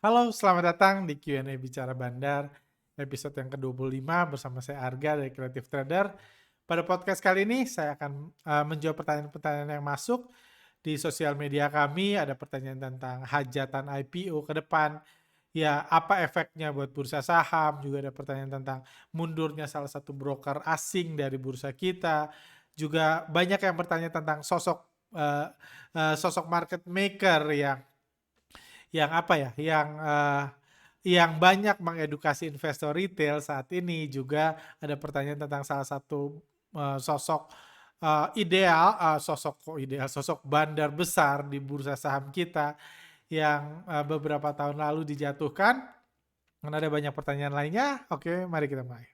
Halo, selamat datang di Q&A Bicara Bandar, episode yang ke-25 bersama saya Arga dari Creative Trader. Pada podcast kali ini saya akan menjawab pertanyaan-pertanyaan yang masuk di sosial media kami. Ada pertanyaan tentang hajatan IPO ke depan, ya apa efeknya buat bursa saham, juga ada pertanyaan tentang mundurnya salah satu broker asing dari bursa kita. Juga banyak yang bertanya tentang sosok market maker yang apa ya, yang banyak mengedukasi investor retail saat ini. Juga ada pertanyaan tentang salah satu sosok sosok bandar besar di bursa saham kita yang beberapa tahun lalu dijatuhkan. Dan ada banyak pertanyaan lainnya. Oke, mari kita mulai.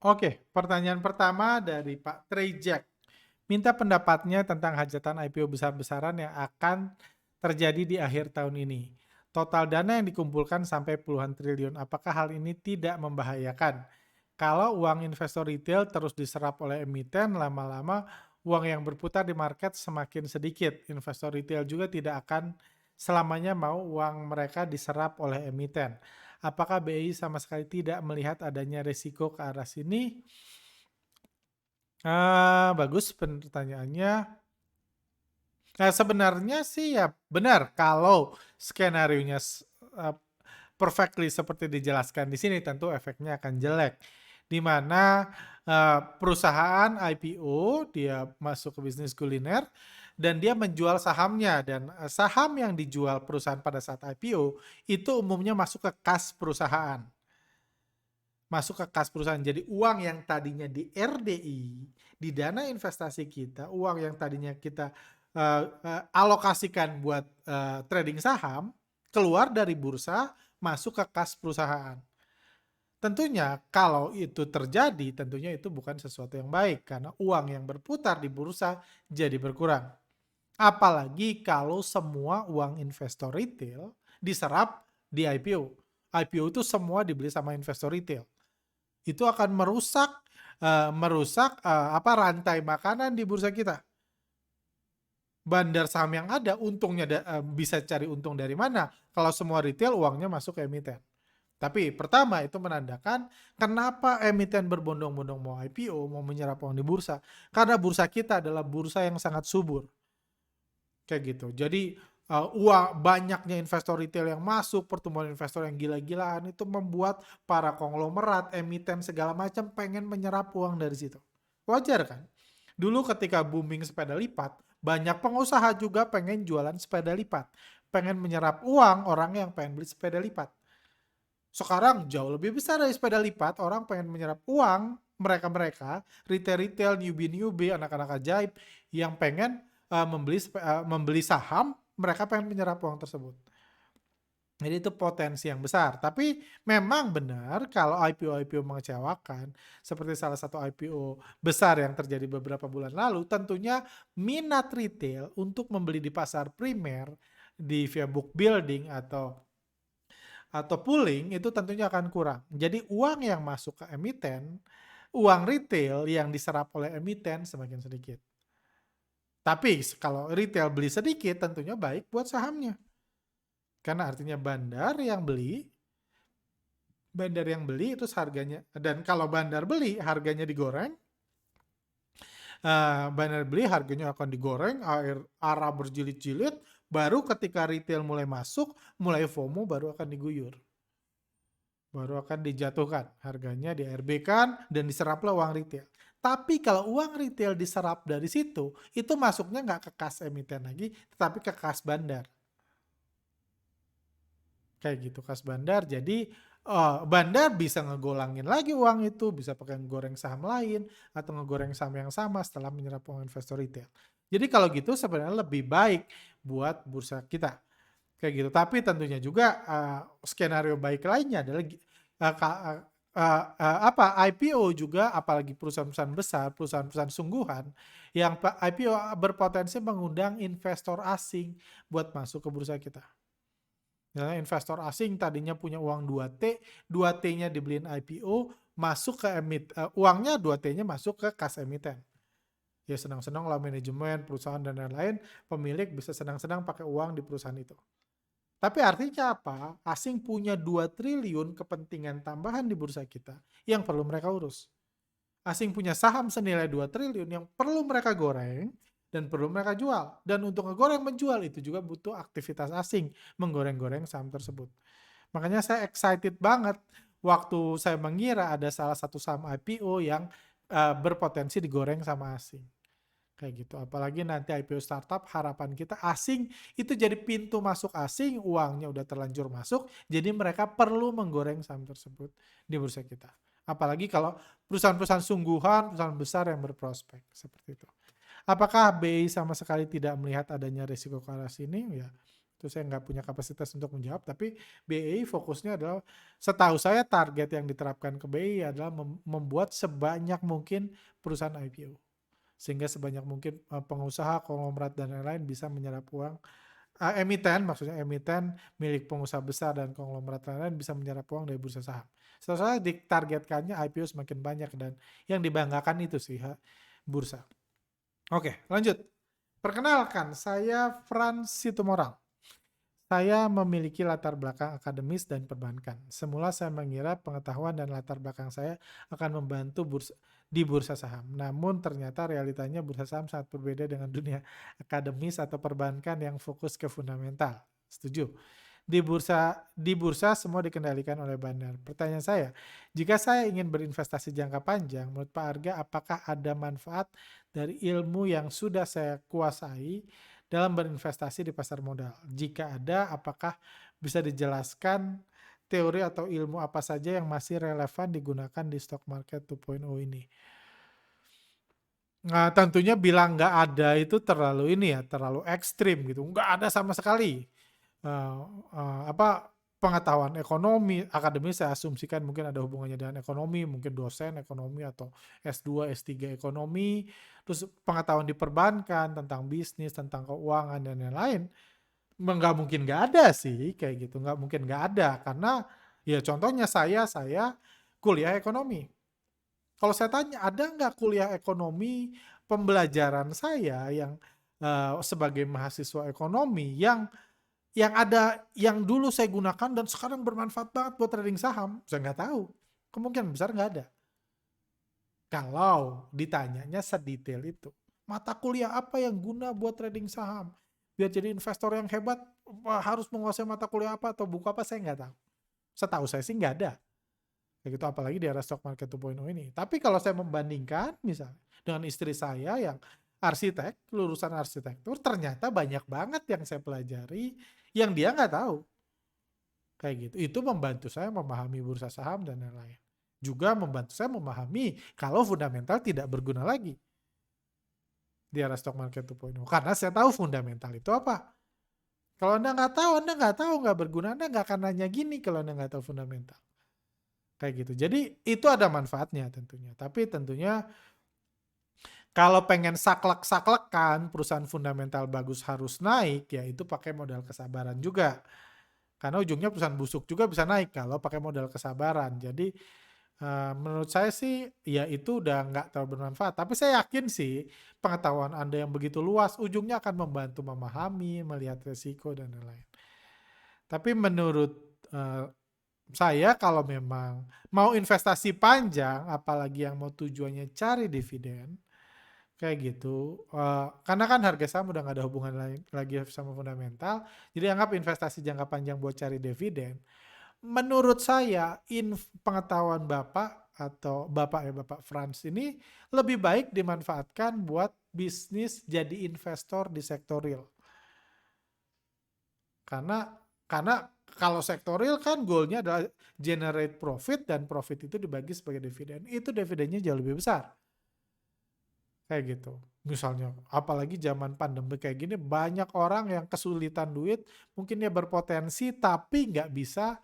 Oke, pertanyaan pertama dari Pak Trejek. Minta pendapatnya tentang hajatan IPO besar-besaran yang akan terjadi di akhir tahun ini. Total dana yang dikumpulkan sampai puluhan triliun. Apakah hal ini tidak membahayakan? Kalau uang investor retail terus diserap oleh emiten, lama-lama uang yang berputar di market semakin sedikit. Investor retail juga tidak akan selamanya mau uang mereka diserap oleh emiten. Apakah BI sama sekali tidak melihat adanya risiko ke arah sini? Bagus pertanyaannya. Nah, sebenarnya sih ya benar kalau skenario-nya perfectly seperti dijelaskan di sini, tentu efeknya akan jelek. Di mana perusahaan IPO dia masuk ke bisnis kuliner dan dia menjual sahamnya, dan saham yang dijual perusahaan pada saat IPO itu umumnya masuk ke kas perusahaan. Jadi uang yang tadinya di RDI, di dana investasi kita, uang yang tadinya kita alokasikan buat trading saham, keluar dari bursa, masuk ke kas perusahaan. Tentunya kalau itu terjadi, tentunya itu bukan sesuatu yang baik, karena uang yang berputar di bursa jadi berkurang. Apalagi kalau semua uang investor retail diserap di IPO. IPO itu semua dibeli sama investor retail. Itu akan merusak rantai makanan di bursa kita. Bandar saham yang ada untungnya bisa cari untung dari mana kalau semua retail uangnya masuk ke emiten. Tapi pertama itu menandakan kenapa emiten berbondong-bondong mau IPO, mau menyerap uang di bursa. Karena bursa kita adalah bursa yang sangat subur. Kayak gitu. Jadi banyaknya investor retail yang masuk, pertumbuhan investor yang gila-gilaan itu membuat para konglomerat, emiten segala macam pengen menyerap uang dari situ. Wajar kan? Dulu ketika booming sepeda lipat, banyak pengusaha juga pengen jualan sepeda lipat. Pengen menyerap uang orang yang pengen beli sepeda lipat. Sekarang jauh lebih besar dari sepeda lipat, orang pengen menyerap uang mereka-mereka, retail-retail, newbie-newbie, anak-anak ajaib yang pengen membeli saham, mereka pengen menyerap uang tersebut. Jadi itu potensi yang besar. Tapi memang benar kalau IPO-IPO mengecewakan, seperti salah satu IPO besar yang terjadi beberapa bulan lalu, tentunya minat retail untuk membeli di pasar primer, via book building atau pooling itu tentunya akan kurang. Jadi uang yang masuk ke emiten, uang retail yang diserap oleh emiten semakin sedikit. Tapi kalau retail beli sedikit tentunya baik buat sahamnya. Karena artinya bandar yang beli terus harganya, dan kalau bandar beli harganya digoreng, bandar beli harganya akan digoreng, arah berjilid-jilid, baru ketika retail mulai masuk, mulai FOMO baru akan diguyur. Baru akan dijatuhkan, harganya di ARB-kan dan diseraplah uang retail. Tapi kalau uang retail diserap dari situ, itu masuknya nggak ke kas emiten lagi, tetapi ke kas bandar. Kayak gitu, kas bandar. Jadi bandar bisa ngegolangin lagi uang itu, bisa pakai ngegoreng saham lain, atau ngegoreng saham yang sama setelah menyerap uang investor retail. Jadi kalau gitu sebenarnya lebih baik buat bursa kita. Kayak gitu. Tapi tentunya juga skenario baik lainnya adalah IPO juga, apalagi perusahaan-perusahaan besar, perusahaan-perusahaan sungguhan yang IPO berpotensi mengundang investor asing buat masuk ke bursa kita. Misalnya investor asing tadinya punya uang 2T, 2T-nya dibeliin IPO, masuk ke uangnya 2T-nya masuk ke kas emiten. Ya senang-senang lah manajemen, perusahaan dan lain-lain, pemilik bisa senang-senang pakai uang di perusahaan itu. Tapi artinya apa? Asing punya 2 triliun kepentingan tambahan di bursa kita yang perlu mereka urus. Asing punya saham senilai 2 triliun yang perlu mereka goreng dan perlu mereka jual. Dan untuk ngegoreng menjual itu juga butuh aktivitas asing menggoreng-goreng saham tersebut. Makanya saya excited banget waktu saya mengira ada salah satu saham IPO yang berpotensi digoreng sama asing. Kayak gitu. Apalagi nanti IPO startup, harapan kita asing itu jadi pintu masuk asing, uangnya udah terlanjur masuk, jadi mereka perlu menggoreng saham tersebut di bursa kita. Apalagi kalau perusahaan-perusahaan sungguhan, perusahaan besar yang berprospek, seperti itu. Apakah BI sama sekali tidak melihat adanya risiko ke arah sini? Ya, itu saya nggak punya kapasitas untuk menjawab, tapi BI fokusnya adalah, setahu saya target yang diterapkan ke BI adalah membuat sebanyak mungkin perusahaan IPO. Sehingga sebanyak mungkin pengusaha, konglomerat, dan lain-lain bisa menyerap uang. Maksudnya emiten milik pengusaha besar dan konglomerat lain-lain bisa menyerap uang dari bursa saham. Setelah saya ditargetkannya IPO semakin banyak dan yang dibanggakan itu sih bursa. Oke, lanjut. Perkenalkan, saya Frans Situmorang. Saya memiliki latar belakang akademis dan perbankan. Semula saya mengira pengetahuan dan latar belakang saya akan membantu di bursa saham. Namun ternyata realitanya bursa saham sangat berbeda dengan dunia akademis atau perbankan yang fokus ke fundamental. Setuju? Di bursa semua dikendalikan oleh bandar. Pertanyaan saya, jika saya ingin berinvestasi jangka panjang, menurut Pak Arga apakah ada manfaat dari ilmu yang sudah saya kuasai dalam berinvestasi di pasar modal? Jika ada, apakah bisa dijelaskan teori atau ilmu apa saja yang masih relevan digunakan di stock market 2.0 ini? Nah, tentunya bilang nggak ada itu terlalu terlalu ekstrim gitu. Nggak ada sama sekali. Uh, Pengetahuan ekonomi, akademis saya asumsikan mungkin ada hubungannya dengan ekonomi, mungkin dosen ekonomi atau S2, S3 ekonomi, terus pengetahuan di perbankan tentang bisnis, tentang keuangan dan lain-lain, nggak mungkin nggak ada sih kayak gitu, nggak mungkin nggak ada karena ya contohnya saya kuliah ekonomi. Kalau saya tanya ada nggak kuliah ekonomi pembelajaran saya yang sebagai mahasiswa ekonomi yang ada yang dulu saya gunakan dan sekarang bermanfaat banget buat trading saham, saya nggak tahu. Kemungkinan besar nggak ada. Kalau ditanyanya sedetail itu, mata kuliah apa yang guna buat trading saham? Biar jadi investor yang hebat, harus menguasai mata kuliah apa atau buku apa, saya nggak tahu. Setahu saya sih nggak ada. Kayak gitu, apalagi di era stock market 2.0 ini. Tapi kalau saya membandingkan misalnya dengan istri saya yang arsitek, lulusan arsitektur, ternyata banyak banget yang saya pelajari yang dia nggak tahu. Kayak gitu. Itu membantu saya memahami bursa saham dan lain-lain. Juga membantu saya memahami kalau fundamental tidak berguna lagi di era stock market 2.0. Karena saya tahu fundamental itu apa. Kalau Anda nggak tahu, nggak berguna, Anda nggak akan nanya gini kalau Anda nggak tahu fundamental. Kayak gitu. Jadi itu ada manfaatnya tentunya. Tapi tentunya kalau pengen saklek-saklekan perusahaan fundamental bagus harus naik, ya itu pakai modal kesabaran juga. Karena ujungnya perusahaan busuk juga bisa naik kalau pakai modal kesabaran. Jadi menurut saya sih ya itu udah nggak terlalu bermanfaat. Tapi saya yakin sih pengetahuan Anda yang begitu luas ujungnya akan membantu memahami, melihat resiko dan lain-lain. Tapi menurut saya kalau memang mau investasi panjang, apalagi yang mau tujuannya cari dividen, kayak gitu, karena kan harga saham udah nggak ada hubungan lagi sama fundamental, jadi anggap investasi jangka panjang buat cari dividen. Menurut saya, pengetahuan Bapak atau Bapak Frans ini lebih baik dimanfaatkan buat bisnis jadi investor di sektor real. Karena kalau sektor real kan goalnya adalah generate profit dan profit itu dibagi sebagai dividen. Itu dividennya jauh lebih besar. Kayak gitu. Misalnya, apalagi zaman pandemi kayak gini, banyak orang yang kesulitan duit, mungkin dia berpotensi tapi nggak bisa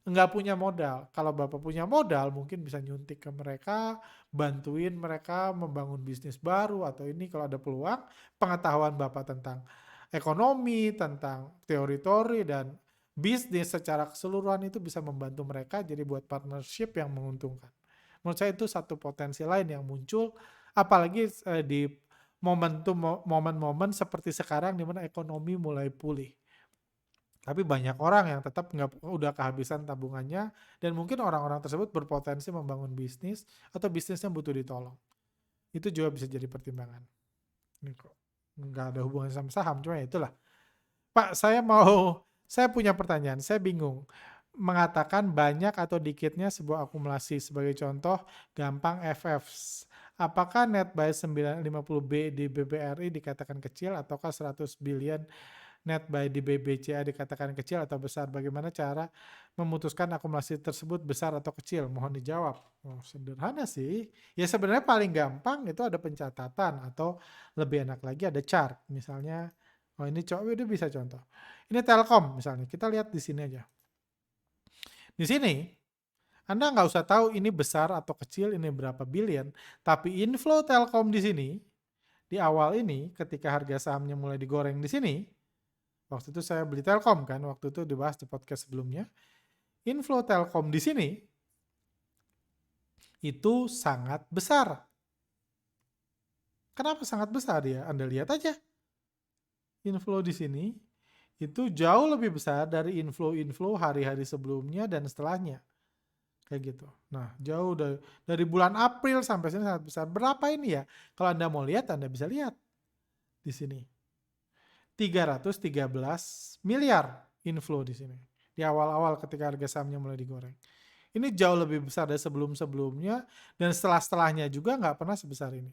nggak punya modal. Kalau Bapak punya modal, mungkin bisa nyuntik ke mereka, bantuin mereka membangun bisnis baru, atau ini kalau ada peluang, pengetahuan Bapak tentang ekonomi, tentang teori-teori, dan bisnis secara keseluruhan itu bisa membantu mereka jadi buat partnership yang menguntungkan. Menurut saya itu satu potensi lain yang muncul, apalagi di momen-momen seperti sekarang di mana ekonomi mulai pulih. Tapi banyak orang yang tetap nggak udah kehabisan tabungannya, dan mungkin orang-orang tersebut berpotensi membangun bisnis atau bisnisnya butuh ditolong. Itu juga bisa jadi pertimbangan. Ini kok nggak ada hubungan sama saham, cuma ya itulah. Pak, saya punya pertanyaan, saya bingung. Mengatakan banyak atau dikitnya sebuah akumulasi, sebagai contoh gampang FF. Apakah net buy 950B di BBRI dikatakan kecil, ataukah 100 billion net buy di BBCA dikatakan kecil atau besar? Bagaimana cara memutuskan akumulasi tersebut besar atau kecil? Mohon dijawab. Oh, sederhana sih. Ya sebenarnya paling gampang itu ada pencatatan, atau lebih enak lagi ada chart. Misalnya, oh ini bisa contoh. Ini Telkom misalnya, kita lihat di sini aja. Di sini, Anda nggak usah tahu ini besar atau kecil, ini berapa billion, tapi inflow Telkom di sini, di awal ini, ketika harga sahamnya mulai digoreng di sini, waktu itu saya beli Telkom kan, waktu itu dibahas di podcast sebelumnya, inflow Telkom di sini, itu sangat besar. Kenapa sangat besar ya? Anda lihat aja. Inflow di sini, itu jauh lebih besar dari inflow-inflow hari-hari sebelumnya dan setelahnya. Kayak gitu. Nah, jauh dari bulan April sampai sini sangat besar. Berapa ini ya? Kalau Anda mau lihat, Anda bisa lihat di sini. 313 miliar inflow di sini. Di awal-awal ketika harga sahamnya mulai digoreng. Ini jauh lebih besar dari sebelum-sebelumnya, dan setelah-setelahnya juga nggak pernah sebesar ini.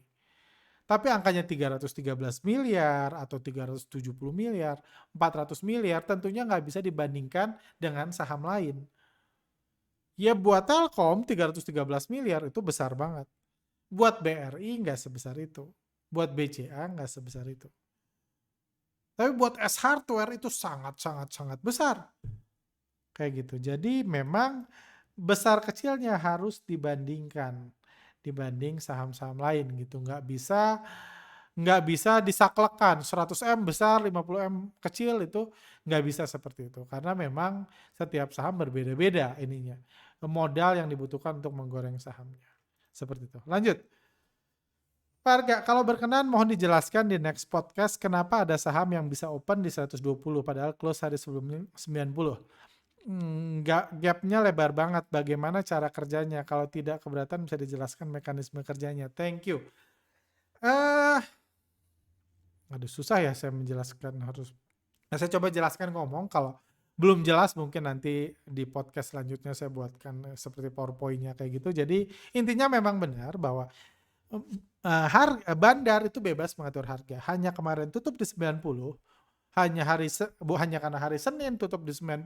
Tapi angkanya 313 miliar atau 370 miliar, 400 miliar tentunya nggak bisa dibandingkan dengan saham lain. Ya buat Telkom 313 miliar itu besar banget. Buat BRI nggak sebesar itu. Buat BCA nggak sebesar itu. Tapi buat S Hardware itu sangat besar. Kayak gitu. Jadi memang besar kecilnya harus dibandingkan. Dibanding saham-saham lain gitu. Nggak bisa disaklekan 100M besar 50M kecil, itu nggak bisa seperti itu, karena memang setiap saham berbeda-beda ininya, modal yang dibutuhkan untuk menggoreng sahamnya seperti itu. Lanjut Pak Arga, kalau berkenan mohon dijelaskan di next podcast kenapa ada saham yang bisa open di 120 padahal close hari sebelumnya 90. Gapnya lebar banget, bagaimana cara kerjanya? Kalau tidak keberatan bisa dijelaskan mekanisme kerjanya. Thank you. Aduh, susah ya saya menjelaskan, harus. Nah, saya coba jelaskan ngomong, kalau belum jelas mungkin nanti di podcast selanjutnya saya buatkan seperti PowerPoint-nya kayak gitu. Jadi intinya memang benar bahwa bandar itu bebas mengatur harga. Hanya kemarin tutup di 90, hanya karena hari Senin tutup di 90,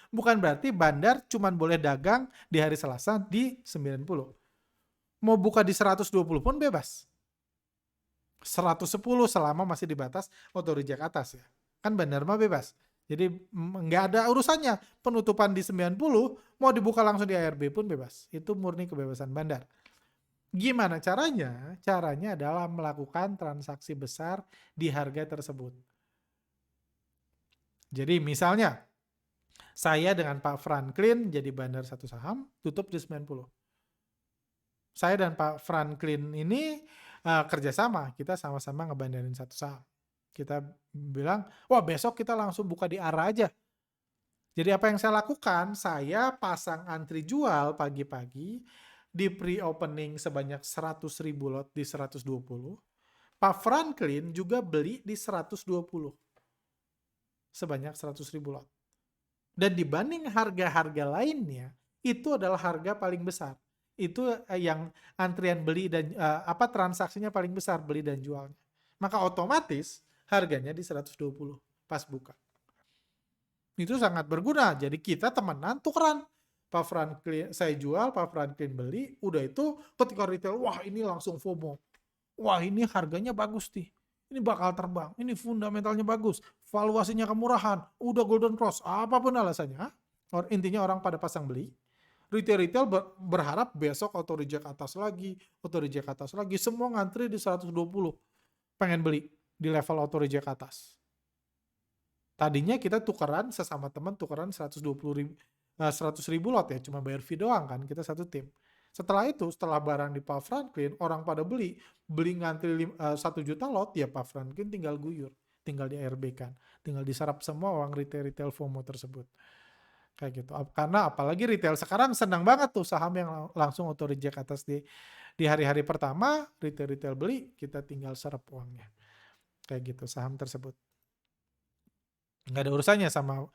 bukan berarti bandar cuma boleh dagang di hari Selasa di 90. Mau buka di 120 pun bebas. 110 selama masih di batas auto reject atas ya. Kan bandar mah bebas. Jadi nggak ada urusannya. Penutupan di 90, mau dibuka langsung di ARB pun bebas. Itu murni kebebasan bandar. Gimana caranya? Caranya adalah melakukan transaksi besar di harga tersebut. Jadi misalnya, saya dengan Pak Franklin jadi bandar satu saham, tutup di 90. Saya dan Pak Franklin ini kerjasama, kita sama-sama ngebandarin satu saham. Kita bilang, wah besok kita langsung buka di ARA aja. Jadi apa yang saya lakukan, saya pasang antri jual pagi-pagi di pre-opening sebanyak 100.000 lot di 120. Pak Franklin juga beli di 120. Sebanyak 100.000 lot. Dan dibanding harga-harga lainnya, itu adalah harga paling besar. Itu yang antrian beli dan transaksinya paling besar, beli dan jualnya. Maka otomatis harganya di 120 pas buka. Itu sangat berguna. Jadi kita temenan, tukeran. Pak Franklin saya jual, Pak Franklin beli, udah itu ketika retail, wah ini langsung FOMO. Wah ini harganya bagus nih. Ini bakal terbang, ini fundamentalnya bagus, valuasinya kemurahan, udah golden cross, apapun alasannya. Intinya orang pada pasang beli. Retail berharap besok auto reject atas lagi, auto reject atas lagi. Semua ngantri di 120. Pengen beli di level auto reject atas. Tadinya kita tukeran sesama teman, tukeran 100 ribu lot ya, cuma bayar fee doang kan, kita satu tim. Setelah itu, setelah barang di Pak Franklin, orang pada beli ngantri 1 juta lot, ya Pak Franklin tinggal guyur, tinggal di ARB kan, tinggal diserap semua uang retail FOMO tersebut. Kayak gitu. Karena apalagi retail sekarang senang banget tuh saham yang langsung auto reject atas di hari-hari pertama, retail beli, kita tinggal serap uangnya. Kayak gitu saham tersebut. Nggak ada urusannya sama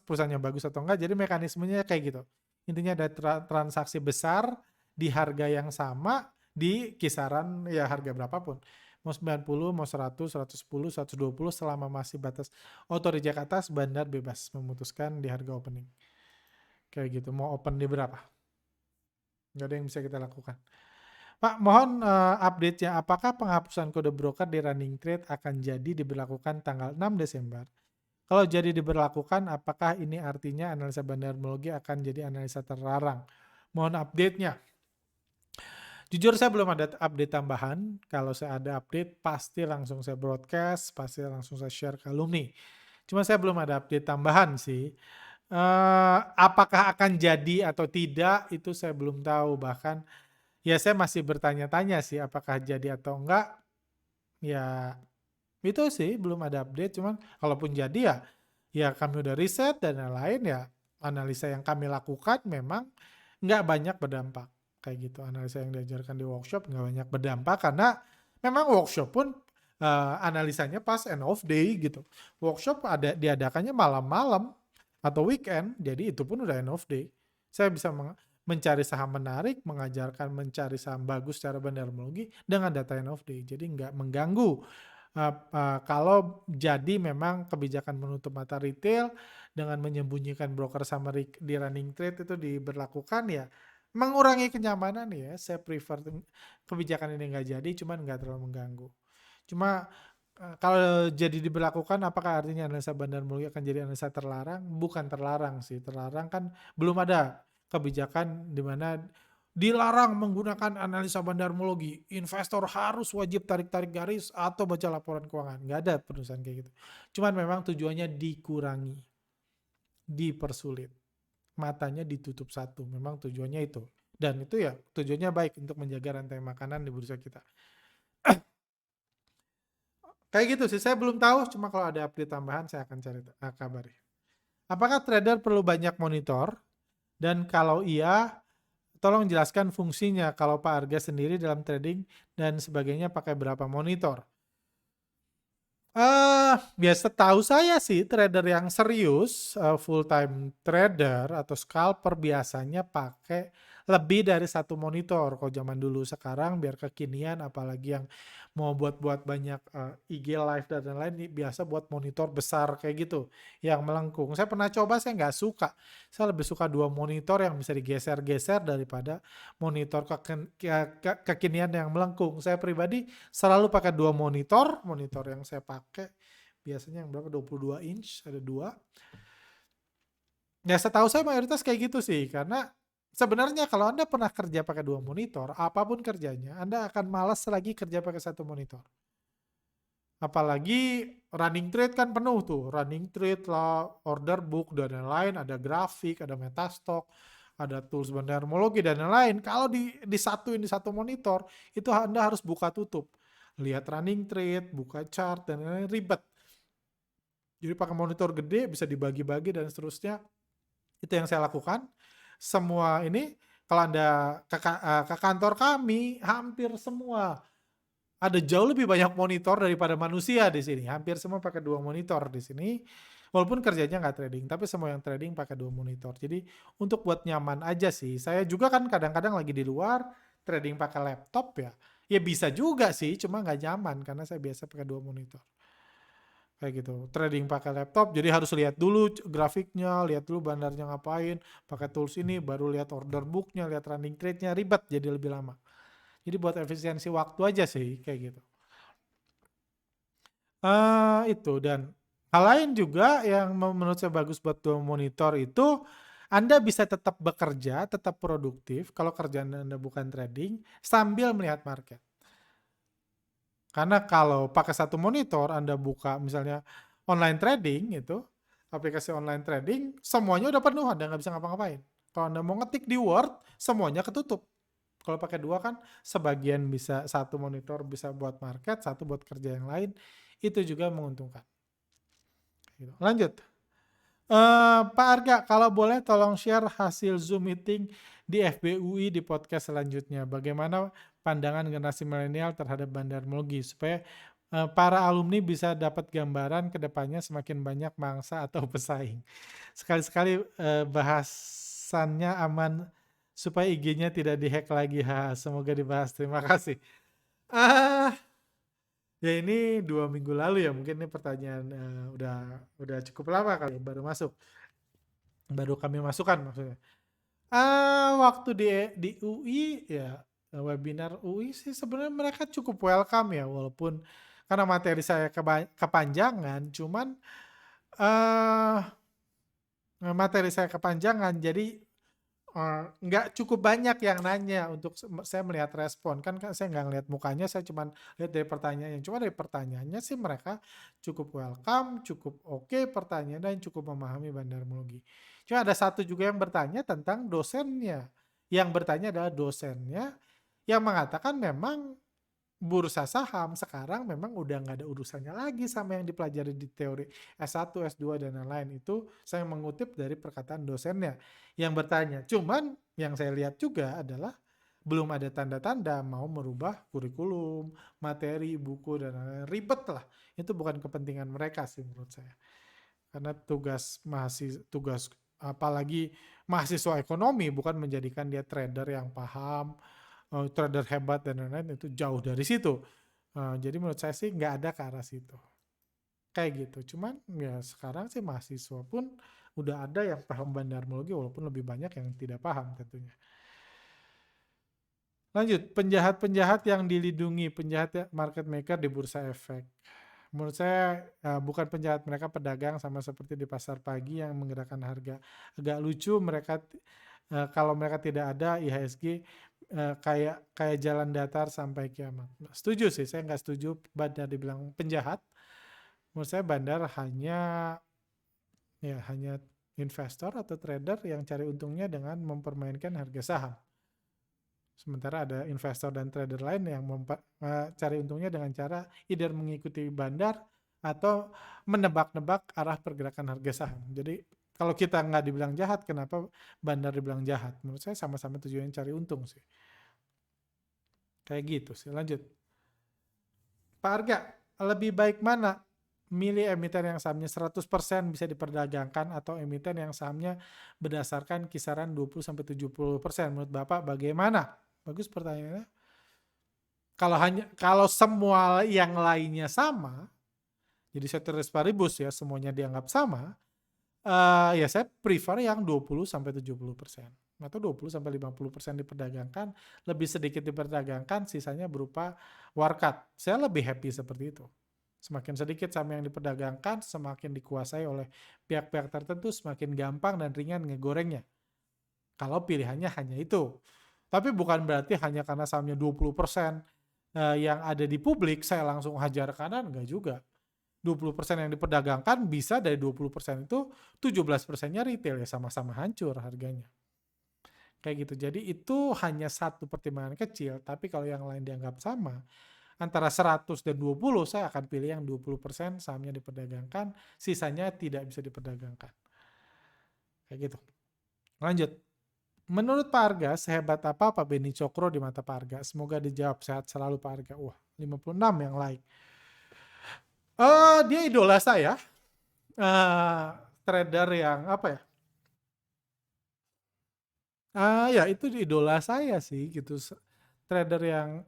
perusahaannya bagus atau enggak, jadi mekanismenya kayak gitu. Intinya ada transaksi besar di harga yang sama di kisaran ya harga berapapun. Mau 90, mau 100, 110, 120 selama masih batas auto reject atas, bandar bebas memutuskan di harga opening. Kayak gitu, mau open di berapa. Nggak ada yang bisa kita lakukan. Pak, mohon update-nya apakah penghapusan kode broker di running trade akan jadi diberlakukan tanggal 6 Desember? Kalau jadi diberlakukan, apakah ini artinya analisa bandarmologi akan jadi analisa terlarang? Mohon update-nya. Jujur saya belum ada update tambahan. Kalau saya ada update, pasti langsung saya broadcast, pasti langsung saya share ke alumni. Cuma saya belum ada update tambahan sih. Apakah akan jadi atau tidak, itu saya belum tahu. Bahkan ya saya masih bertanya-tanya sih apakah jadi atau enggak. Ya itu sih belum ada update. Cuman kalaupun jadi ya kami udah riset dan lain-lain ya analisa yang kami lakukan memang nggak banyak berdampak kayak gitu. Analisa yang diajarkan di workshop nggak banyak berdampak karena memang workshop pun analisanya pas end of day gitu. Workshop diadakannya malam-malam atau weekend, jadi itu pun udah end of day. Saya bisa mencari saham menarik, mengajarkan mencari saham bagus secara bandarmologi dengan data end of day. Jadi nggak mengganggu. Kalau jadi memang kebijakan menutup mata retail dengan menyembunyikan broker sama di running trade itu diberlakukan ya mengurangi kenyamanan ya. Saya prefer kebijakan ini nggak jadi, cuman nggak terlalu mengganggu. Cuma kalau jadi diberlakukan, apakah artinya analisa bandarmologi akan jadi analisa terlarang? Bukan terlarang sih, terlarang kan belum ada kebijakan di mana dilarang menggunakan analisa bandarmologi. Investor harus wajib tarik-tarik garis atau baca laporan keuangan. Nggak ada perusahaan kayak gitu. Cuman memang tujuannya dikurangi, dipersulit. Matanya ditutup satu, memang tujuannya itu. Dan itu ya tujuannya baik untuk menjaga rantai makanan di bursa kita. Kayak gitu sih, saya belum tahu, cuma kalau ada update tambahan saya akan cari kabari. Apakah trader perlu banyak monitor? Dan kalau iya, tolong jelaskan fungsinya kalau Pak Arga sendiri dalam trading dan sebagainya pakai berapa monitor? Biasa tahu saya sih trader yang serius, full time trader atau scalper biasanya pakai lebih dari satu monitor. Kalau zaman dulu, sekarang biar kekinian apalagi yang mau buat banyak IG live dan lain-lain biasa buat monitor besar kayak gitu yang melengkung. Saya pernah coba, saya nggak suka. Saya lebih suka 2 monitor yang bisa digeser-geser daripada monitor kekinian yang melengkung. Saya pribadi selalu pakai 2 monitor yang saya pakai biasanya yang berapa 22 inch ada 2. Ya setahu saya mayoritas kayak gitu sih, karena sebenarnya kalau Anda pernah kerja pakai 2 monitor, apapun kerjanya, Anda akan malas lagi kerja pakai 1 monitor. Apalagi running trade kan penuh tuh, running trade lah, order book dan lain-lain, ada grafik, ada metastock, ada tools bandarmologi dan lain-lain. Kalau disatuin di satu monitor, itu Anda harus buka tutup. Lihat running trade, buka chart dan lain-lain, ribet. Jadi pakai monitor gede bisa dibagi-bagi dan seterusnya. Itu yang saya lakukan. Semua ini kalau Anda ke kantor kami hampir semua ada jauh lebih banyak monitor daripada manusia di sini. Hampir semua pakai 2 monitor di sini. Walaupun kerjanya nggak trading, tapi semua yang trading pakai 2 monitor. Jadi untuk buat nyaman aja sih. Saya juga kan kadang-kadang lagi di luar trading pakai laptop ya. Ya bisa juga sih, cuma nggak nyaman karena saya biasa pakai 2 monitor. Kayak gitu. Trading pakai laptop, jadi harus lihat dulu grafiknya, lihat dulu bandarnya ngapain, pakai tools ini, baru lihat order booknya, lihat running trade-nya, ribet jadi lebih lama. Jadi buat efisiensi waktu aja sih, kayak gitu. Itu, dan hal lain juga yang menurut saya bagus buat dua monitor itu, Anda bisa tetap bekerja, tetap produktif kalau kerjaan Anda bukan trading sambil melihat market. Karena kalau pakai satu monitor, Anda buka misalnya online trading itu, aplikasi online trading, semuanya udah penuh, Anda nggak bisa ngapa-ngapain. Kalau Anda mau ngetik di Word, semuanya ketutup. Kalau pakai dua kan, sebagian bisa satu monitor bisa buat market, satu buat kerja yang lain, itu juga menguntungkan. Lanjut. Pak Arga, kalau boleh tolong share hasil Zoom meeting di FBUI di podcast selanjutnya. Bagaimana pandangan generasi milenial terhadap bandarmologi supaya para alumni bisa dapat gambaran ke depannya semakin banyak mangsa atau pesaing. Sekali-sekali bahasannya aman supaya IG-nya tidak dihack lagi. Semoga dibahas. Terima kasih. Ah, ya ini 2 minggu lalu ya, mungkin ini pertanyaan udah cukup lama kali baru masuk. Baru kami masukkan maksudnya. Waktu di UI ya, webinar UI sih sebenarnya mereka cukup welcome ya, walaupun karena materi saya kepanjangan, cuman eh materi saya kepanjangan, jadi nggak cukup banyak yang nanya untuk saya melihat respon. Kan saya nggak ngeliat mukanya, saya cuma lihat dari pertanyaannya. Cuma dari pertanyaannya sih mereka cukup welcome, cukup oke pertanyaan dan cukup memahami bandarmologi. Cuma ada satu juga yang bertanya tentang dosennya. Yang bertanya adalah dosennya yang mengatakan memang bursa saham sekarang memang udah nggak ada urusannya lagi sama yang dipelajari di teori S1, S2, dan lain-lain. Itu saya mengutip dari perkataan dosennya yang bertanya. Cuman yang saya lihat juga adalah belum ada tanda-tanda mau merubah kurikulum, materi, buku, dan lain-lain. Ribet lah. Itu bukan kepentingan mereka sih menurut saya. Karena tugas apalagi mahasiswa ekonomi bukan menjadikan dia trader yang paham, trader hebat dan lain-lain, itu jauh dari situ. Jadi menurut saya sih nggak ada ke arah situ. Kayak gitu. Cuman ya sekarang sih mahasiswa pun udah ada yang paham bandarmologi walaupun lebih banyak yang tidak paham tentunya. Lanjut, penjahat-penjahat yang dilindungi, penjahat market maker di bursa efek. Menurut saya bukan penjahat, mereka pedagang sama seperti di pasar pagi yang menggerakkan harga. Agak lucu mereka kalau mereka tidak ada IHSG kayak jalan datar sampai kiamat. Setuju sih, saya nggak setuju Bandar dibilang penjahat. Menurut saya Bandar hanya investor atau trader yang cari untungnya dengan mempermainkan harga saham. Sementara ada investor dan trader lain yang cari untungnya dengan cara either mengikuti Bandar atau menebak-nebak arah pergerakan harga saham. Jadi kalau kita nggak dibilang jahat, kenapa Bandar dibilang jahat? Menurut saya sama-sama tujuannya cari untung sih. Kayak gitu sih. Lanjut. Pak Arga, lebih baik mana? Milih emiten yang sahamnya 100% bisa diperdagangkan atau emiten yang sahamnya berdasarkan kisaran 20-70%. Menurut Bapak bagaimana? Bagus pertanyaannya. Kalau semua yang lainnya sama, jadi ceteris paribus ya, semuanya dianggap sama, ya saya prefer yang 20-70%. Atau 20-50% diperdagangkan, lebih sedikit diperdagangkan, sisanya berupa warkat. Saya lebih happy seperti itu. Semakin sedikit saham yang diperdagangkan, semakin dikuasai oleh pihak-pihak tertentu, semakin gampang dan ringan ngegorengnya. Kalau pilihannya hanya itu. Tapi bukan berarti hanya karena sahamnya 20% yang ada di publik, saya langsung hajar kanan, enggak juga. 20% yang diperdagangkan bisa dari 20% itu 17%-nya retail, ya sama-sama hancur harganya. Kayak gitu. Jadi itu hanya satu pertimbangan kecil, tapi kalau yang lain dianggap sama, antara 100 dan 20, saya akan pilih yang 20% sahamnya diperdagangkan, sisanya tidak bisa diperdagangkan. Kayak gitu. Lanjut. Menurut Pak Arga, sehebat apa Pak Beni Cokro di mata Pak Arga? Semoga dijawab, sehat selalu Pak Arga. Wah, 56 yang like. Dia idola saya. Trader yang apa ya? Ya itu idola saya sih gitu. Trader yang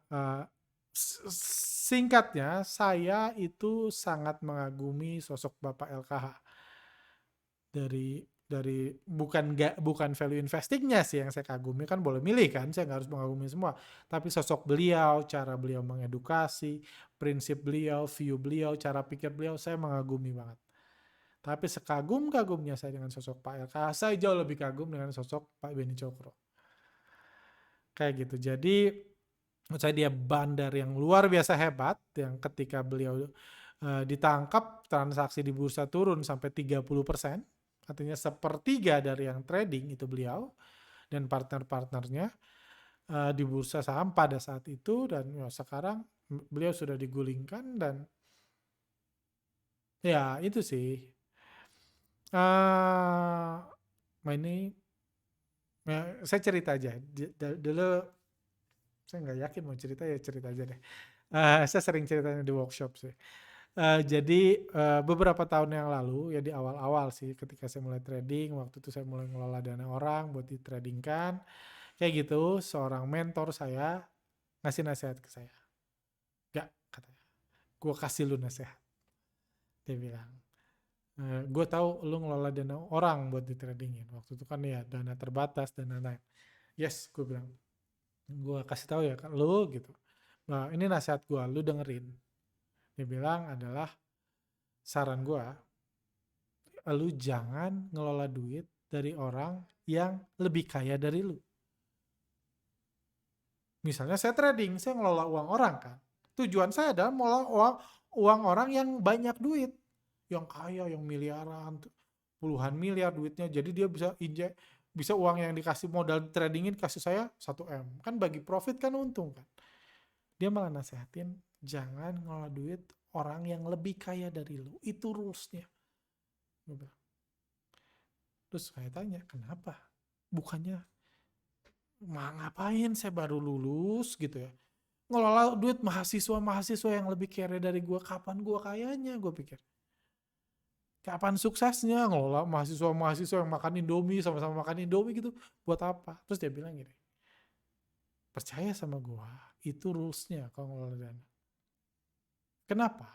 singkatnya, saya itu sangat mengagumi sosok Bapak LKH. Dari bukan value investingnya sih yang saya kagumi, kan boleh milih kan, saya nggak harus mengagumi semua, tapi sosok beliau, cara beliau mengedukasi, prinsip beliau, view beliau, cara pikir beliau, saya mengagumi banget. Tapi sekagum-kagumnya saya dengan sosok Pak LK, saya jauh lebih kagum dengan sosok Pak Beni Cokro. Kayak gitu. Jadi menurut saya dia bandar yang luar biasa hebat, yang ketika beliau ditangkap, transaksi di bursa turun sampai 30%, artinya sepertiga dari yang trading itu beliau dan partner-partnernya di bursa saham pada saat itu, dan ya, sekarang beliau sudah digulingkan. Dan ya itu sih ini ya, saya cerita aja dulu. Saya nggak yakin mau cerita, ya cerita aja deh. Saya sering ceritanya di workshop sih. Jadi beberapa tahun yang lalu, ya di awal-awal sih, ketika saya mulai trading, waktu itu saya mulai ngelola dana orang buat ditradingkan. Kayak gitu, seorang mentor saya ngasih nasihat ke saya. Gak, katanya, gue kasih lu nasihat. Dia bilang, gue tahu lu ngelola dana orang buat ditradingin. Waktu itu kan ya dana terbatas dan lain-lain. Yes, gue bilang, gue kasih tahu ya kan lu gitu. Nah, ini nasihat gue, lu dengerin. Dia bilang adalah, saran gue, lu jangan ngelola duit dari orang yang lebih kaya dari lu. Misalnya saya trading, saya ngelola uang orang kan. Tujuan saya adalah ngelola uang orang yang banyak duit. Yang kaya, yang miliaran, puluhan miliar duitnya. Jadi dia bisa uang yang dikasih modal tradingin kasih saya 1M. Kan bagi profit kan untung kan. Dia malah nasehatin, jangan ngelola duit orang yang lebih kaya dari lu. Itu rules-nya. Terus saya tanya, kenapa? Bukannya ngapain saya baru lulus gitu ya. Ngelola duit mahasiswa yang lebih kere dari gue, kapan gue kayanya, gue pikir. Kapan suksesnya ngelola mahasiswa yang makan Indomie, sama-sama makan Indomie gitu, buat apa? Terus dia bilang gini, percaya sama gue, itu rules-nya kalau ngelola dana. Kenapa?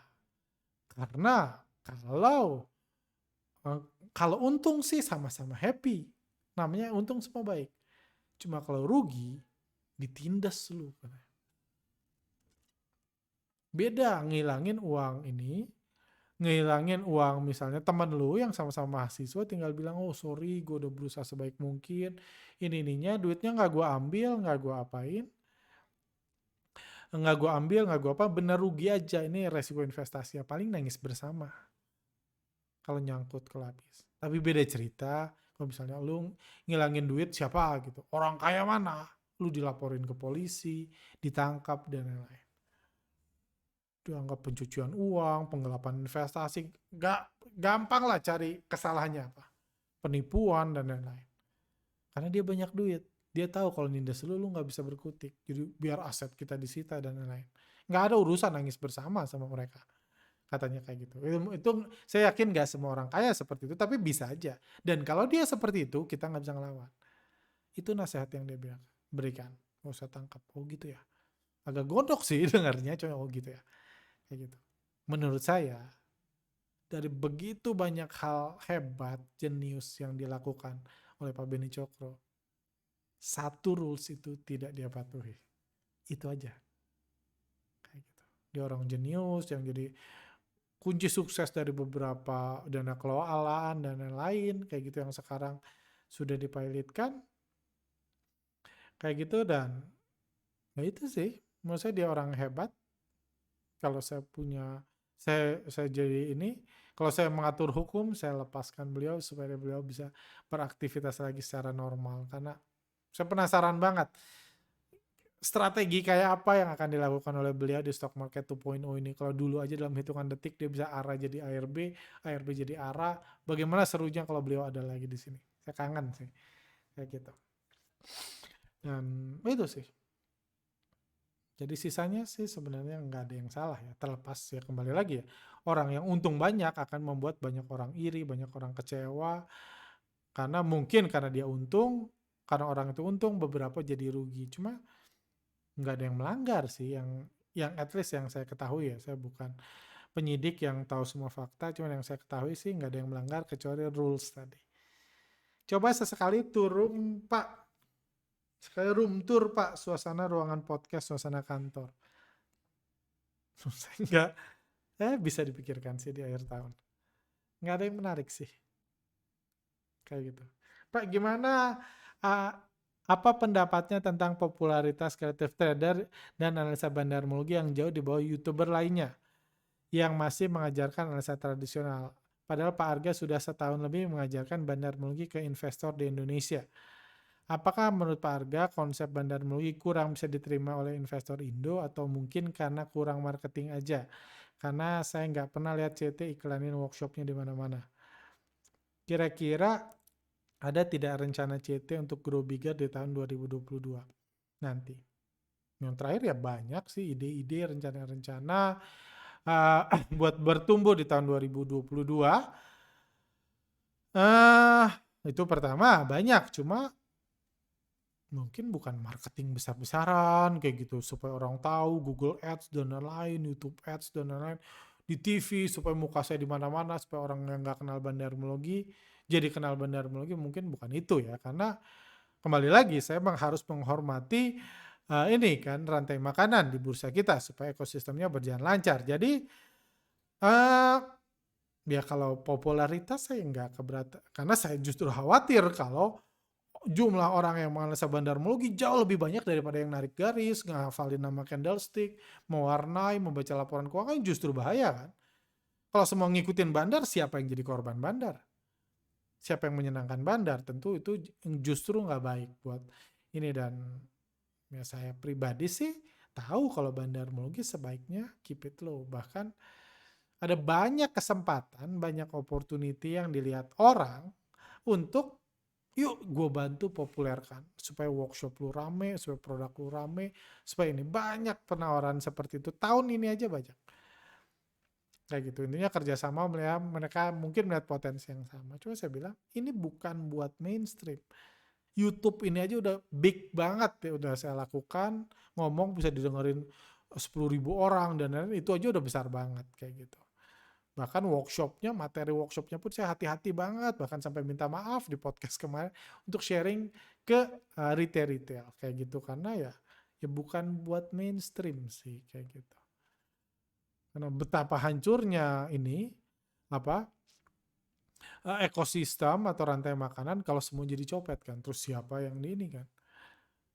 Karena kalau untung sih sama-sama happy, namanya untung semua baik. Cuma kalau rugi, ditindas lu. Beda ngilangin uang ini, ngilangin uang misalnya teman lu yang sama-sama mahasiswa tinggal bilang, oh sorry gue udah berusaha sebaik mungkin, ininya duitnya nggak gue ambil, nggak gue apain, nggak gue apa, bener rugi aja, ini resiko investasi ya, paling nangis bersama kalau nyangkut ke lapis. Tapi beda cerita kalau misalnya lu ngilangin duit siapa gitu, orang kaya mana, lu dilaporin ke polisi, ditangkap dan lain-lain. Dianggap pencucian uang, penggelapan investasi, gampang lah cari kesalahannya apa, penipuan dan lain-lain. Karena dia banyak duit, dia tahu kalau nindas lu nggak bisa berkutik, jadi biar aset kita disita dan lain-lain. Nggak ada urusan nangis bersama sama mereka, katanya kayak gitu. Itu saya yakin nggak semua orang kaya seperti itu, tapi bisa aja. Dan kalau dia seperti itu, kita nggak bisa ngelawan. Itu nasihat yang dia berikan, nggak usah tangkap. Oh gitu ya, agak gondok sih dengarnya, cuma oh gitu ya. Kayak gitu. Menurut saya, dari begitu banyak hal hebat, jenius yang dilakukan oleh Pak Beni Cokro, satu rules itu tidak dia patuhi. Itu aja. Kayak gitu. Dia orang jenius yang jadi kunci sukses dari beberapa dana kelolaan dan lain-lain, kayak gitu yang sekarang sudah dipilotkan. Kayak gitu, dan ya itu sih, menurut saya dia orang hebat. Kalau saya jadi ini, kalau saya mengatur hukum, saya lepaskan beliau supaya beliau bisa beraktivitas lagi secara normal. Karena saya penasaran banget strategi kayak apa yang akan dilakukan oleh beliau di stock market 2.0 ini. Kalau dulu aja dalam hitungan detik dia bisa ARA jadi ARB, ARB jadi ARA. Bagaimana serunya kalau beliau ada lagi di sini? Saya kangen sih kayak gitu. Dan itu sih. Jadi sisanya sih sebenarnya nggak ada yang salah ya. Terlepas ya kembali lagi ya. Orang yang untung banyak akan membuat banyak orang iri, banyak orang kecewa. Karena mungkin karena dia untung, karena orang itu untung, beberapa jadi rugi. Cuma nggak ada yang melanggar sih. Yang at least yang saya ketahui ya. Saya bukan penyidik yang tahu semua fakta. Cuma yang saya ketahui sih nggak ada yang melanggar kecuali rules tadi. Coba sesekali turun Pak. Sekali room tour Pak, suasana ruangan podcast, suasana kantor. Sehingga bisa dipikirkan sih di akhir tahun. nggak ada yang menarik sih. Kayak gitu. Pak, gimana uh, apa pendapatnya tentang popularitas creative trader dan analisa bandarmologi yang jauh di bawah YouTuber lainnya yang masih mengajarkan analisa tradisional? Padahal Pak Arga sudah setahun lebih mengajarkan bandarmologi ke investor di Indonesia. Apakah menurut Pak Arga konsep bandarmologi kurang bisa diterima oleh investor Indo atau mungkin karena kurang marketing aja? Karena saya nggak pernah lihat CT iklanin workshopnya di mana-mana. Kira-kira ada tidak rencana CT untuk grow bigger di tahun 2022 nanti? Yang terakhir ya banyak sih ide-ide, rencana-rencana buat bertumbuh di tahun 2022. Itu pertama banyak, cuma mungkin bukan marketing besar-besaran kayak gitu supaya orang tahu Google Ads dan lain-lain, YouTube Ads dan lain-lain di TV supaya muka saya di mana-mana supaya orang yang nggak kenal bandarmologi jadi kenal bandarmologi, mungkin bukan itu ya, karena kembali lagi saya memang harus menghormati ini kan rantai makanan di bursa kita supaya ekosistemnya berjalan lancar. Jadi ya kalau popularitas saya nggak keberatan karena saya justru khawatir kalau jumlah orang yang menganalisa bandarmologi jauh lebih banyak daripada yang narik garis, ngafalin nama candlestick, mewarnai, membaca laporan keuangan, justru bahaya kan. Kalau semua ngikutin bandar, siapa yang jadi korban bandar? Siapa yang menyenangkan bandar? Tentu itu justru nggak baik buat ini. Dan ya saya pribadi sih tahu kalau bandarmologi sebaiknya keep it low. Bahkan ada banyak kesempatan, banyak opportunity yang dilihat orang untuk yuk gue bantu populerkan supaya workshop lu rame, supaya produk lu rame, supaya ini banyak penawaran seperti itu. Tahun ini aja banyak. Kayak gitu. Intinya kerjasama melihat mereka mungkin melihat potensi yang sama. Cuma saya bilang ini bukan buat mainstream. YouTube ini aja udah big banget ya, udah saya lakukan, ngomong bisa didengerin 10.000 orang dan lain-lain, itu aja udah besar banget kayak gitu. Bahkan workshopnya, materi workshopnya pun saya hati-hati banget, bahkan sampai minta maaf di podcast kemarin untuk sharing ke retail-retail kayak gitu, karena ya bukan buat mainstream sih kayak gitu. Karena betapa hancurnya ini apa ekosistem atau rantai makanan kalau semua jadi copet kan, terus siapa yang ini kan.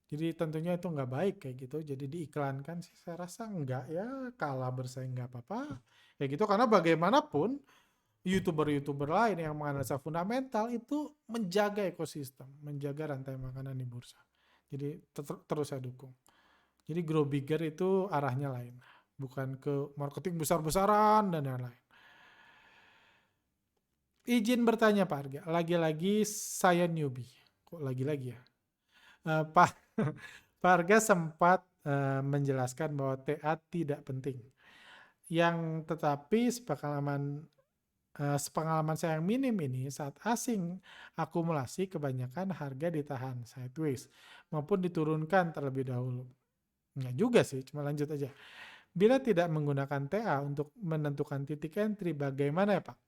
Jadi tentunya itu nggak baik kayak gitu. Jadi diiklankan sih saya rasa nggak ya, kalah bersaing nggak apa-apa. Kayak gitu karena bagaimanapun YouTuber-YouTuber lain yang menganalisa fundamental itu menjaga ekosistem, menjaga rantai makanan di bursa. Jadi terus saya dukung. Jadi grow bigger itu arahnya lain, bukan ke marketing besar-besaran dan lain-lain. Izin bertanya Pak Arga, lagi-lagi saya newbie. Kok lagi-lagi ya? Pak Pak Arga sempat menjelaskan bahwa TA tidak penting. Yang tetapi sepengalaman saya yang minim ini saat asing akumulasi kebanyakan harga ditahan sideways maupun diturunkan terlebih dahulu. Enggak juga sih, cuma lanjut aja. Bila tidak menggunakan TA untuk menentukan titik entry, bagaimana ya Pak?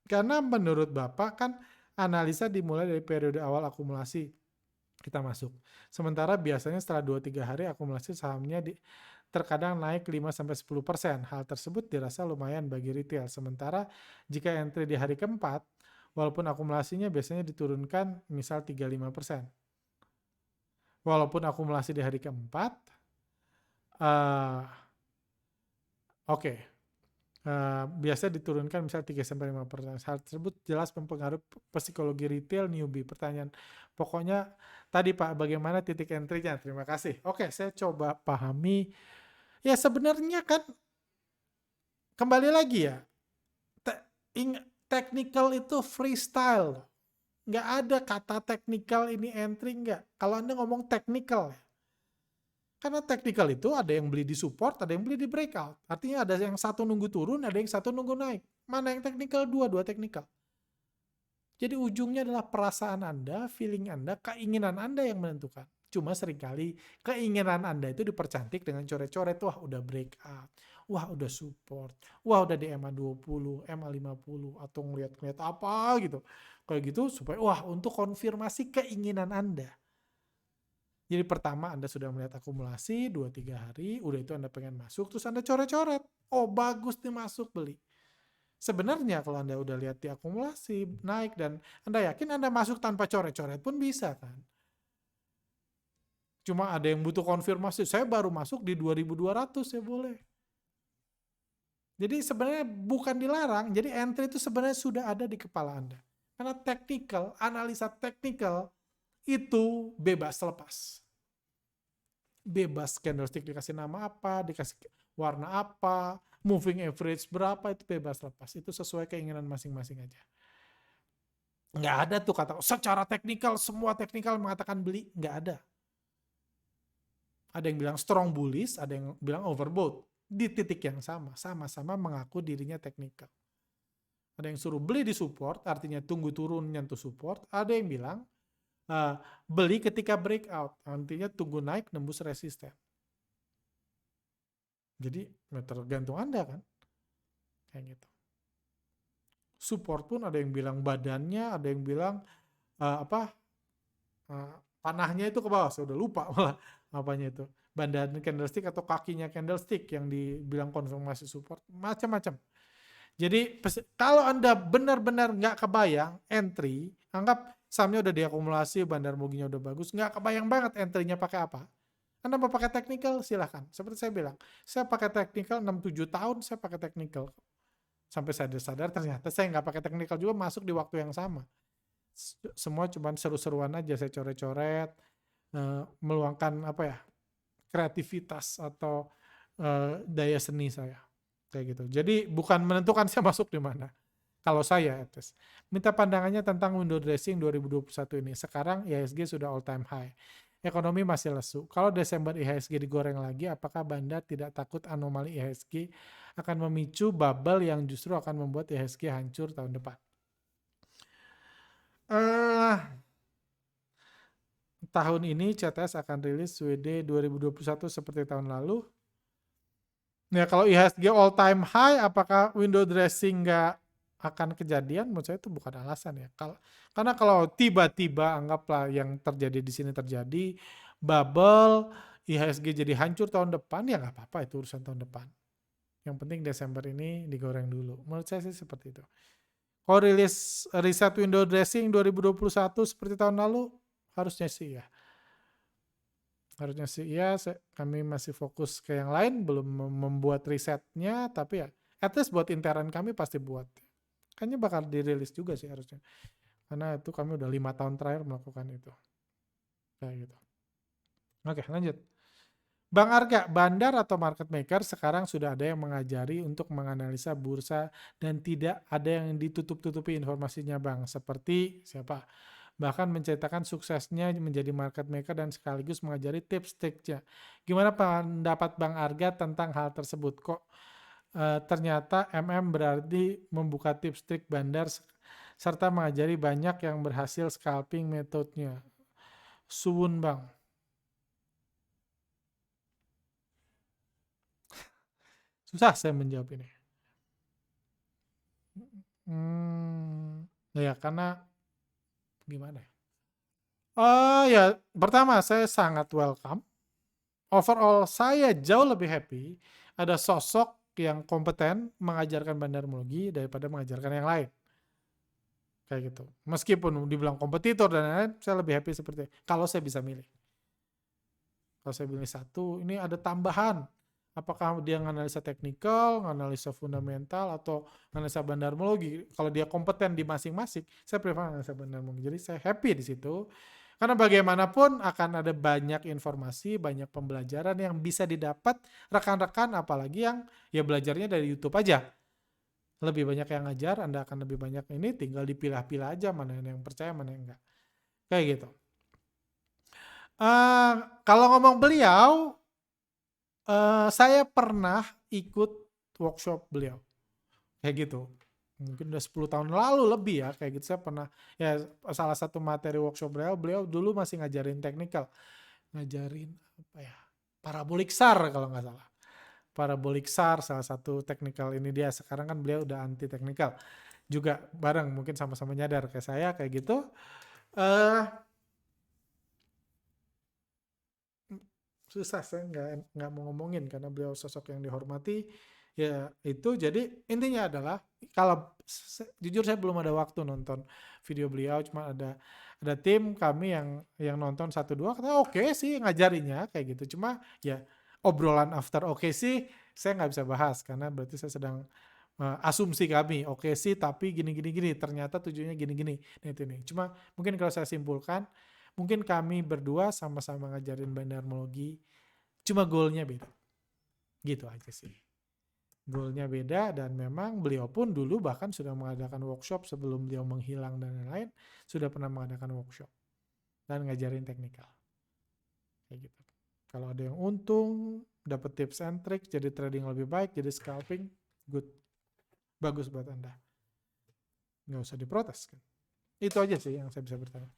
Karena menurut Bapak kan analisa dimulai dari periode awal akumulasi kita masuk. Sementara biasanya setelah 2-3 hari akumulasi sahamnya terkadang naik 5-10%. Hal tersebut dirasa lumayan bagi retail. Sementara jika entry di hari keempat, walaupun akumulasinya biasanya diturunkan misal 35%. Walaupun akumulasi di hari keempat, oke. Biasa diturunkan misal 3-5%. Hal tersebut jelas mempengaruhi psikologi retail newbie. Pertanyaan pokoknya tadi Pak, bagaimana titik entry-nya? Terima kasih. Oke, saya coba pahami. Ya sebenarnya kan kembali lagi ya, technical itu freestyle. Nggak ada kata technical ini entry, nggak. Kalau Anda ngomong technical ya. Karena technical itu ada yang beli di support, ada yang beli di breakout. Artinya ada yang satu nunggu turun, ada yang satu nunggu naik. Mana yang technical? Dua technical. Jadi ujungnya adalah perasaan Anda, feeling Anda, keinginan Anda yang menentukan. Cuma seringkali keinginan Anda itu dipercantik dengan coret-coret. Wah udah breakout, wah udah support, wah udah di MA20, MA50, atau ngeliat-ngeliat apa gitu. Kayak gitu supaya wah untuk konfirmasi keinginan Anda. Jadi pertama Anda sudah melihat akumulasi 2-3 hari, udah itu Anda pengen masuk, terus Anda coret-coret. Oh bagus nih masuk, beli. Sebenarnya kalau Anda udah lihat di akumulasi naik dan Anda yakin Anda masuk tanpa coret-coret pun bisa kan. Cuma ada yang butuh konfirmasi, saya baru masuk di 2200 ya boleh. Jadi sebenarnya bukan dilarang, jadi entry itu sebenarnya sudah ada di kepala Anda. Karena technical, analisa technical itu bebas lepas. Bebas candlestick dikasih nama apa, dikasih warna apa, moving average berapa, itu bebas lepas. Itu sesuai keinginan masing-masing aja. Nggak ada tuh kata, secara teknikal, semua teknikal mengatakan beli. Nggak ada. Ada yang bilang strong bullish, ada yang bilang overbought. Di titik yang sama, sama-sama mengaku dirinya teknikal. Ada yang suruh beli di support, artinya tunggu turun nyentuh support. Ada yang bilang beli ketika breakout, artinya tunggu naik nembus resisten. Jadi tergantung Anda kan, kayak gitu. Support pun ada yang bilang badannya, ada yang bilang panahnya itu ke bawah. Saya udah lupa malah apanya itu. Badan candlestick atau kakinya candlestick yang dibilang konfirmasi support, macam-macam. Jadi kalau Anda benar-benar nggak kebayang entry, anggap sahamnya udah diakumulasi, bandar muginya udah bagus, nggak kebayang banget entry-nya pakai apa. Anda mau pakai technical, silahkan. Seperti saya bilang, saya pakai technical 6-7 tahun, saya pakai technical. Sampai sadar-sadar ternyata saya nggak pakai technical juga masuk di waktu yang sama. Semua cuma seru-seruan aja, saya coret-coret, meluangkan kreativitas atau daya seni saya. Kayak gitu. Jadi bukan menentukan saya masuk di mana. Kalau saya, minta pandangannya tentang window dressing 2021 ini. Sekarang IHSG sudah all time high. Ekonomi masih lesu. Kalau Desember IHSG digoreng lagi, apakah Bandar tidak takut anomali IHSG akan memicu bubble yang justru akan membuat IHSG hancur tahun depan? Tahun ini CTS akan rilis WD 2021 seperti tahun lalu. Ya kalau IHSG all time high, apakah window dressing nggak akan kejadian? Menurut saya itu bukan alasan ya. Karena kalau tiba-tiba anggaplah yang terjadi di sini terjadi, bubble, IHSG jadi hancur tahun depan, ya nggak apa-apa itu urusan tahun depan. Yang penting Desember ini digoreng dulu. Menurut saya sih seperti itu. Kalau rilis riset window dressing 2021 seperti tahun lalu, harusnya sih ya. Harusnya sih iya, kami masih fokus ke yang lain, belum membuat risetnya, tapi ya at least buat intern kami pasti buat. Kayaknya bakal dirilis juga sih harusnya. Karena itu kami udah 5 tahun terakhir melakukan itu. Kayak gitu. Oke, lanjut. Bang Arga, bandar atau market maker sekarang sudah ada yang mengajari untuk menganalisa bursa dan tidak ada yang ditutup-tutupi informasinya Bang. Seperti siapa? Bahkan menceritakan suksesnya menjadi market maker dan sekaligus mengajari tips-tipsnya. Gimana pendapat Bang Arga tentang hal tersebut? Kok ternyata MM berarti membuka tips trik bandar serta mengajari banyak yang berhasil scalping metodenya. Suwun Bang. Susah saya menjawab ini. Ya karena gimana ya? Ya pertama saya sangat welcome. Overall saya jauh lebih happy ada sosok yang kompeten mengajarkan bandarmologi daripada mengajarkan yang lain. Kayak gitu. Meskipun dibilang kompetitor dan lain-lain, saya lebih happy seperti itu. Kalau saya bisa milih. Kalau saya pilih satu, ini ada tambahan. Apakah dia nganalisa teknikal, nganalisa fundamental, atau nganalisa bandarmologi. Kalau dia kompeten di masing-masing, saya prefer nganalisa bandarmologi. Jadi saya happy di situ. Karena bagaimanapun akan ada banyak informasi, banyak pembelajaran yang bisa didapat rekan-rekan, apalagi yang ya belajarnya dari YouTube aja. Lebih banyak yang ngajar, Anda akan lebih banyak ini, tinggal dipilah-pilah aja mana yang percaya, mana yang enggak. Kayak gitu. Kalau ngomong beliau, saya pernah ikut workshop beliau. Kayak gitu. Mungkin udah 10 tahun lalu lebih ya, kayak gitu. Saya pernah, ya salah satu materi workshop beliau dulu masih ngajarin teknikal. Ngajarin apa ya, parabolik SAR kalau nggak salah. Parabolik SAR salah satu teknikal ini dia. Sekarang kan beliau udah anti teknikal. Juga bareng, mungkin sama-sama nyadar kayak saya, kayak gitu. Susah saya nggak mau ngomongin karena beliau sosok yang dihormati. Ya itu jadi intinya adalah kalau jujur saya belum ada waktu nonton video beliau, cuma ada tim kami yang nonton satu dua kata oke sih ngajarinya kayak gitu. Cuma ya obrolan after oke sih saya nggak bisa bahas karena berarti saya sedang asumsi kami oke sih tapi gini gini gini ternyata tujuannya gini gini. Nah, itu nih. Cuma mungkin kalau saya simpulkan mungkin kami berdua sama-sama ngajarin bandarmologi cuma goalnya beda. Gitu aja sih. Goalnya beda dan memang beliau pun dulu bahkan sudah mengadakan workshop sebelum beliau menghilang dan lain-lain, sudah pernah mengadakan workshop dan ngajarin teknikal. Kayak gitu. Kalau ada yang untung, dapat tips and trick, jadi trading lebih baik, jadi scalping, good. Bagus buat Anda. Nggak usah diprotes kan. Itu aja sih yang saya bisa bertanya.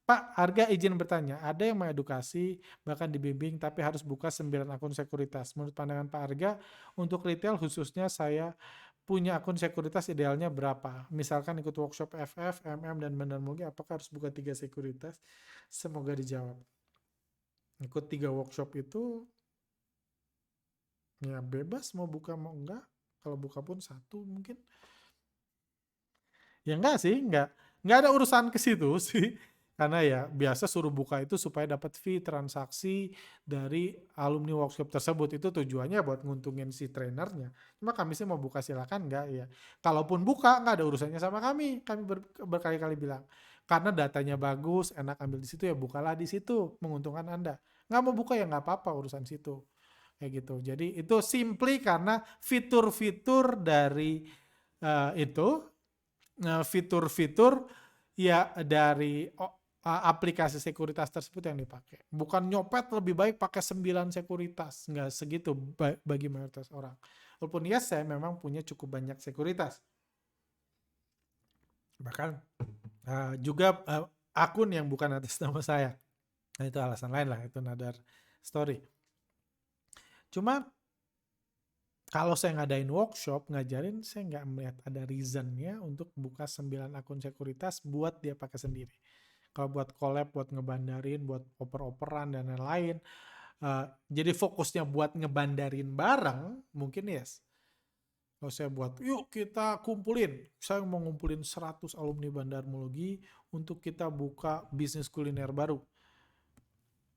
Pak, harga izin bertanya, ada yang mengedukasi, bahkan dibimbing, tapi harus buka 9 akun sekuritas. Menurut pandangan Pak Arga, untuk retail khususnya saya punya akun sekuritas idealnya berapa? Misalkan ikut workshop FF, MM, dan bandarmologi, apakah harus buka 3 sekuritas? Semoga dijawab. Ikut 3 workshop itu, ya bebas mau buka mau enggak. Kalau buka pun 1 mungkin. Ya enggak sih, enggak ada urusan ke situ sih. Karena ya biasa suruh buka itu supaya dapat fee transaksi dari alumni workshop tersebut. Itu tujuannya buat nguntungin si trainernya. Cuma kami sih mau buka silakan enggak ya. Kalaupun buka enggak ada urusannya sama kami. Kami berkali-kali bilang. Karena datanya bagus, enak ambil di situ ya bukalah di situ. Menguntungkan Anda. Nggak mau buka ya nggak apa-apa urusan situ. Kayak gitu. Jadi itu simply karena fitur-fitur dari itu fitur-fitur ya dari aplikasi sekuritas tersebut yang dipakai. Bukan nyopet lebih baik pakai 9 sekuritas. Nggak segitu bagi mayoritas orang. Walaupun yes, saya memang punya cukup banyak sekuritas. Bahkan juga akun yang bukan atas nama saya. Nah itu alasan lain lah, itu another story. Cuma kalau saya ngadain workshop, ngajarin, saya nggak melihat ada reasonnya untuk buka 9 akun sekuritas buat dia pakai sendiri. Kalau buat collab, buat ngebandarin, buat oper-operan, dan lain-lain. Jadi fokusnya buat ngebandarin bareng, mungkin yes. Kalau saya buat, yuk kita kumpulin. Saya mau ngumpulin 100 alumni bandarmologi untuk kita buka bisnis kuliner baru.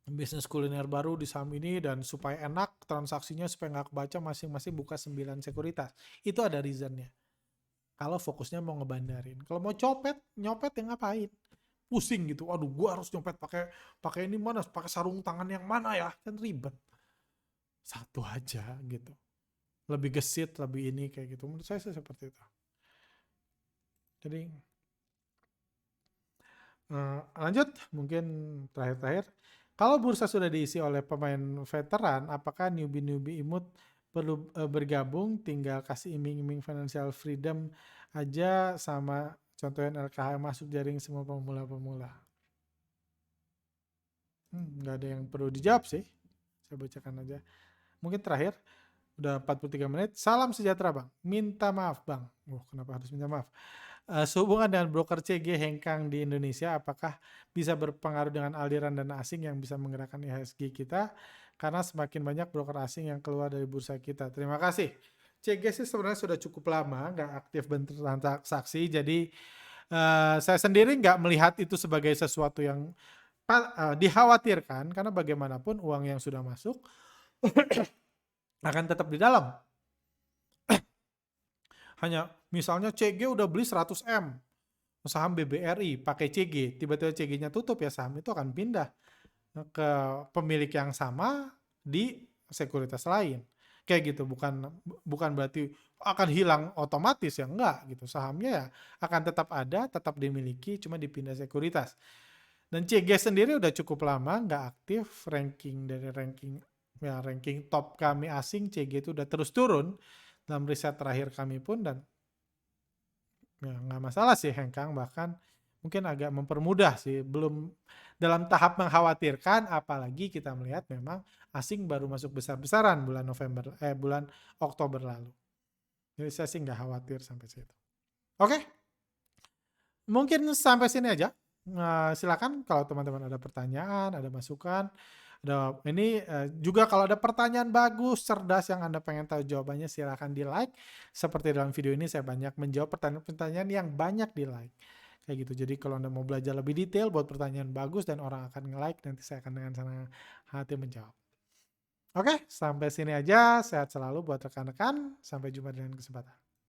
Bisnis kuliner baru di saham ini dan supaya enak transaksinya supaya nggak kebaca masing-masing buka 9 sekuritas. Itu ada reasonnya. Kalau fokusnya mau ngebandarin. Kalau mau nyopet ya ngapain? Pusing gitu. Aduh, gua harus nyopet pakai ini mana? Pakai sarung tangan yang mana ya? Kan ribet. Satu aja gitu. Lebih gesit, lebih ini kayak gitu. Menurut saya seperti itu. Jadi lanjut mungkin terakhir. Kalau bursa sudah diisi oleh pemain veteran, apakah newbie imut perlu bergabung? Tinggal kasih iming-iming financial freedom aja sama contohnya LKH masuk jaring semua pemula-pemula. Nggak ada yang perlu dijawab sih. Saya bacakan aja. Mungkin terakhir, udah 43 menit. Salam sejahtera Bang. Minta maaf Bang. Kenapa harus minta maaf? Sehubungan dengan broker CG hengkang di Indonesia, apakah bisa berpengaruh dengan aliran dana asing yang bisa menggerakkan IHSG kita? Karena semakin banyak broker asing yang keluar dari bursa kita. Terima kasih. CG sih sebenarnya sudah cukup lama nggak aktif bertransaksi, jadi saya sendiri nggak melihat itu sebagai sesuatu yang dikhawatirkan, karena bagaimanapun uang yang sudah masuk akan tetap di dalam. Hanya misalnya CG udah beli 100 M saham BBRI pakai CG, tiba-tiba CG-nya tutup ya saham itu akan pindah ke pemilik yang sama di sekuritas lain. Kayak gitu, bukan berarti akan hilang otomatis ya, enggak gitu. Sahamnya ya akan tetap ada, tetap dimiliki, cuma dipindah sekuritas. Dan CG sendiri udah cukup lama nggak aktif, ranking top kami asing CG itu udah terus turun dalam riset terakhir kami pun, dan ya nggak masalah sih hengkang, bahkan mungkin agak mempermudah sih, belum dalam tahap mengkhawatirkan, apalagi kita melihat memang asing baru masuk besar-besaran bulan Oktober lalu. Jadi saya sih nggak khawatir sampai situ. Oke, mungkin sampai sini aja. Silakan kalau teman-teman ada pertanyaan, ada masukan, Ini juga kalau ada pertanyaan bagus, cerdas yang Anda pengen tahu jawabannya silahkan di-like. Seperti dalam video ini saya banyak menjawab pertanyaan-pertanyaan yang banyak di-like. Kayak gitu. Jadi kalau Anda mau belajar lebih detail buat pertanyaan bagus dan orang akan nge-like, nanti saya akan dengan senang hati menjawab. Oke, sampai sini aja. Sehat selalu buat rekan-rekan. Sampai jumpa di lain kesempatan.